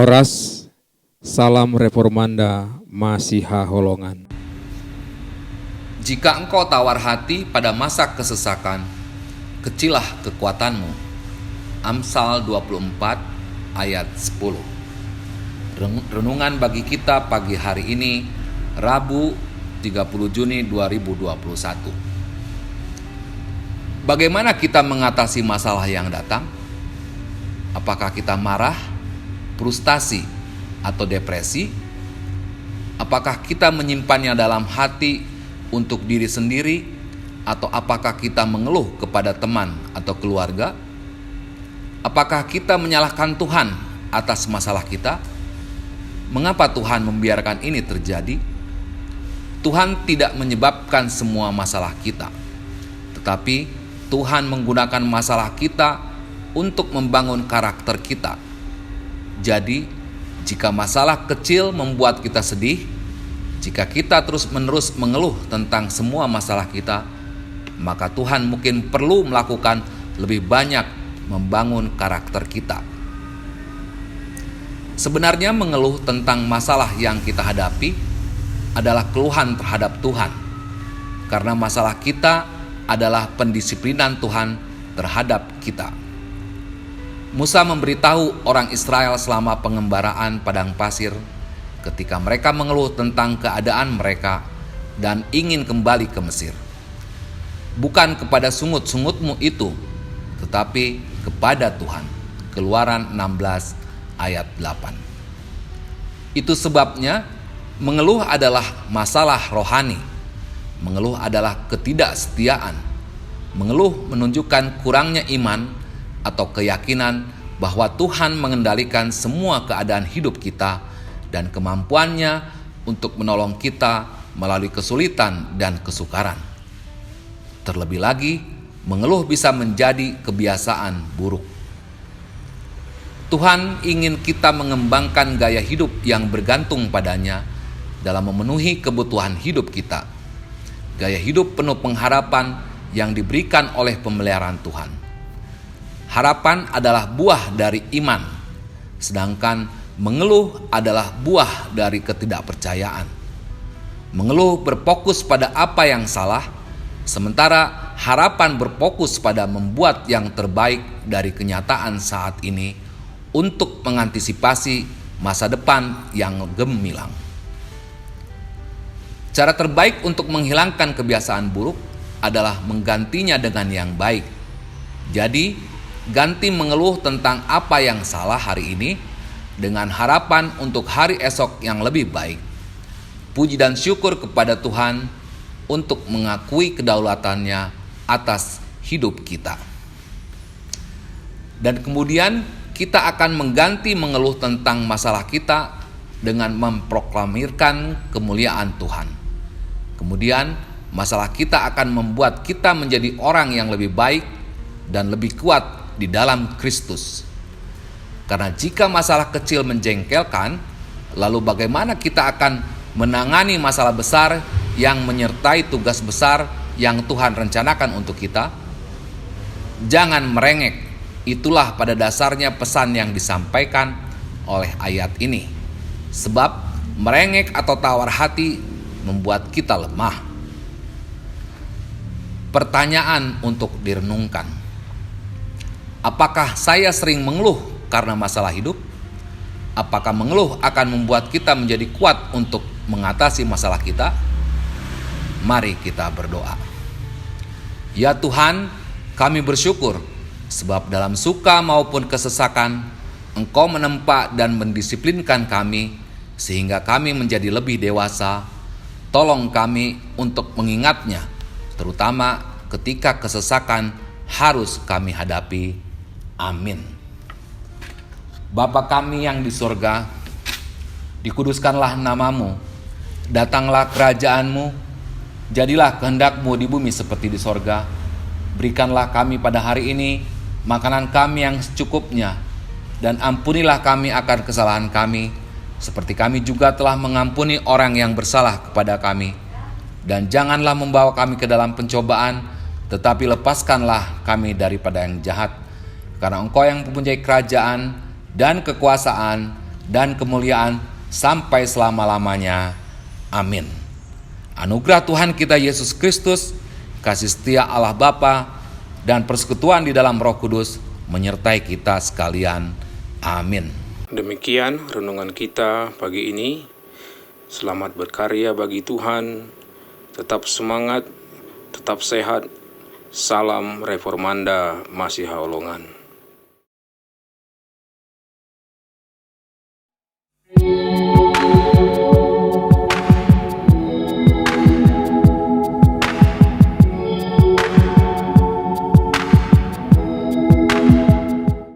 Horas, salam reformanda Masiha Holongan. Jika engkau tawar hati pada masa kesesakan, kecilah kekuatanmu. Amsal 24 ayat 10. Renungan bagi kita pagi hari ini, Rabu 30 Juni 2021. Bagaimana kita mengatasi masalah yang datang? Apakah kita marah, frustasi, atau depresi? Apakah kita menyimpannya dalam hati untuk diri sendiri, atau apakah kita mengeluh kepada teman atau keluarga? Apakah kita menyalahkan Tuhan atas masalah kita? Mengapa Tuhan membiarkan ini terjadi? Tuhan tidak menyebabkan semua masalah kita, tetapi Tuhan menggunakan masalah kita untuk membangun karakter kita. Jadi, jika masalah kecil membuat kita sedih, jika kita terus-menerus mengeluh tentang semua masalah kita, maka Tuhan mungkin perlu melakukan lebih banyak membangun karakter kita. Sebenarnya mengeluh tentang masalah yang kita hadapi adalah keluhan terhadap Tuhan, karena masalah kita adalah pendisiplinan Tuhan terhadap kita. Musa memberitahu orang Israel selama pengembaraan padang pasir ketika mereka mengeluh tentang keadaan mereka dan ingin kembali ke Mesir. Bukan kepada sungut-sungutmu itu, tetapi kepada Tuhan. Keluaran 16 ayat 8. Itu sebabnya mengeluh adalah masalah rohani. Mengeluh adalah ketidaksetiaan. Mengeluh menunjukkan kurangnya iman atau keyakinan bahwa Tuhan mengendalikan semua keadaan hidup kita dan kemampuannya untuk menolong kita melalui kesulitan dan kesukaran. Terlebih lagi, mengeluh bisa menjadi kebiasaan buruk. Tuhan ingin kita mengembangkan gaya hidup yang bergantung padanya dalam memenuhi kebutuhan hidup kita. Gaya hidup penuh pengharapan yang diberikan oleh pemeliharaan Tuhan. Harapan adalah buah dari iman, sedangkan mengeluh adalah buah dari ketidakpercayaan. Mengeluh berfokus pada apa yang salah, sementara harapan berfokus pada membuat yang terbaik dari kenyataan saat ini untuk mengantisipasi masa depan yang gemilang. Cara terbaik untuk menghilangkan kebiasaan buruk adalah menggantinya dengan yang baik. Jadi, ganti mengeluh tentang apa yang salah hari ini dengan harapan untuk hari esok yang lebih baik. Puji dan syukur kepada Tuhan untuk mengakui kedaulatannya atas hidup kita. Dan kemudian kita akan mengganti mengeluh tentang masalah kita dengan memproklamirkan kemuliaan Tuhan. Kemudian masalah kita akan membuat kita menjadi orang yang lebih baik dan lebih kuat di dalam Kristus. Karena jika masalah kecil menjengkelkan, lalu bagaimana kita akan menangani masalah besar yang menyertai tugas besar yang Tuhan rencanakan untuk kita? Jangan merengek. Itulah pada dasarnya pesan yang disampaikan oleh ayat ini. Sebab merengek atau tawar hati membuat kita lemah. Pertanyaan untuk direnungkan. Apakah saya sering mengeluh karena masalah hidup? Apakah mengeluh akan membuat kita menjadi kuat untuk mengatasi masalah kita? Mari kita berdoa. Ya Tuhan, kami bersyukur sebab dalam suka maupun kesesakan Engkau menempa dan mendisiplinkan kami sehingga kami menjadi lebih dewasa. Tolong kami untuk mengingatnya, terutama ketika kesesakan harus kami hadapi. Amin. Bapa kami yang di sorga, dikuduskanlah namamu, datanglah kerajaanmu, jadilah kehendak-Mu di bumi seperti di sorga. Berikanlah kami pada hari ini makanan kami yang secukupnya, dan ampunilah kami akan kesalahan kami, seperti kami juga telah mengampuni orang yang bersalah kepada kami. Dan janganlah membawa kami ke dalam pencobaan, tetapi lepaskanlah kami daripada yang jahat. Karena Engkau yang mempunyai kerajaan dan kekuasaan dan kemuliaan sampai selama-lamanya. Amin. Anugerah Tuhan kita Yesus Kristus, kasih setia Allah Bapa, dan persekutuan di dalam Roh Kudus menyertai kita sekalian. Amin. Demikian renungan kita pagi ini. Selamat berkarya bagi Tuhan. Tetap semangat, tetap sehat. Salam Reformanda Masiha Holongan.